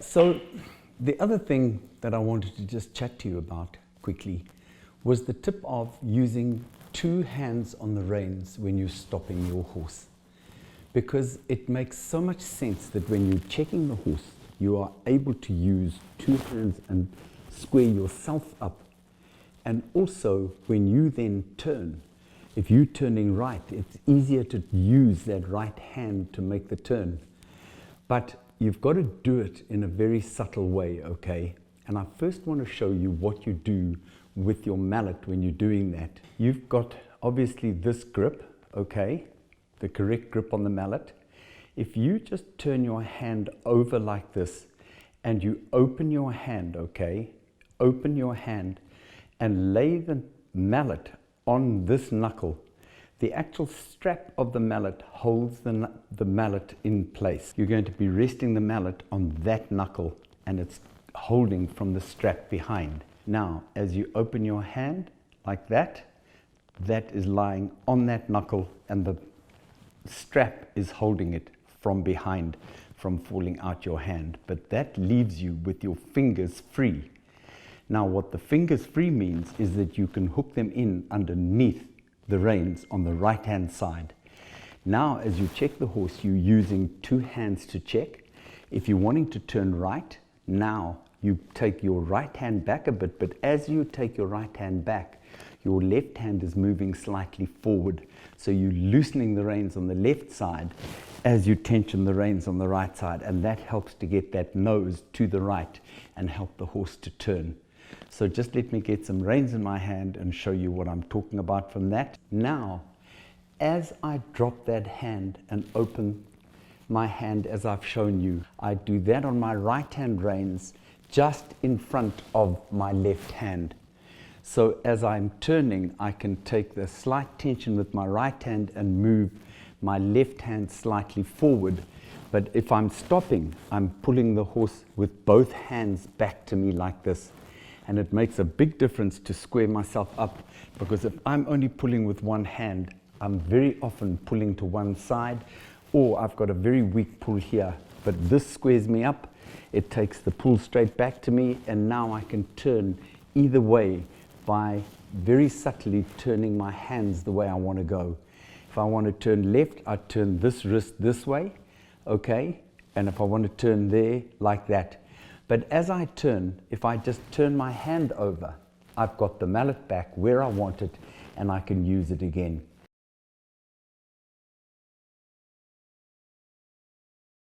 So the other thing that I wanted to just chat to you about quickly was the tip of using two hands on the reins when you're stopping your horse. Because it makes so much sense that when you're checking the horse, you are able to use two hands and square yourself up. And also, when you then turn, if you're turning right, it's easier to use that right hand to make the turn. But you've got to do it in a very subtle way, okay? And I first want to show you what you do with your mallet when you're doing that. You've got obviously this grip, okay? The correct grip on the mallet. If you just turn your hand over like this and you open your hand, okay? Open your hand and lay the mallet on this knuckle. The actual strap of the mallet holds the mallet in place. You're going to be resting the mallet on that knuckle and it's holding from the strap behind. Now, as you open your hand like that, that is lying on that knuckle and the strap is holding it from behind from falling out your hand. But that leaves you with your fingers free. Now, what the fingers free means is that you can hook them in underneath the reins on the right hand side. Now, as you check the horse, you're using two hands to check. If you're wanting to turn right, now you take your right hand back a bit, but as you take your right hand back, your left hand is moving slightly forward. So you're loosening the reins on the left side as you tension the reins on the right side, and that helps to get that nose to the right and help the horse to turn. So just let me get some reins in my hand and show you what I'm talking about from that. Now, as I drop that hand and open my hand as I've shown you, I do that on my right hand reins just in front of my left hand. So as I'm turning, I can take the slight tension with my right hand and move my left hand slightly forward. But if I'm stopping, I'm pulling the horse with both hands back to me like this. And it makes a big difference to square myself up, because if I'm only pulling with one hand, I'm very often pulling to one side, or I've got a very weak pull here. But this squares me up, it takes the pull straight back to me, and now I can turn either way by very subtly turning my hands the way I want to go. If I want to turn left, I turn this wrist this way, okay? And if I want to turn there, like that. But as I turn, if I just turn my hand over, I've got the mallet back where I want it and I can use it again.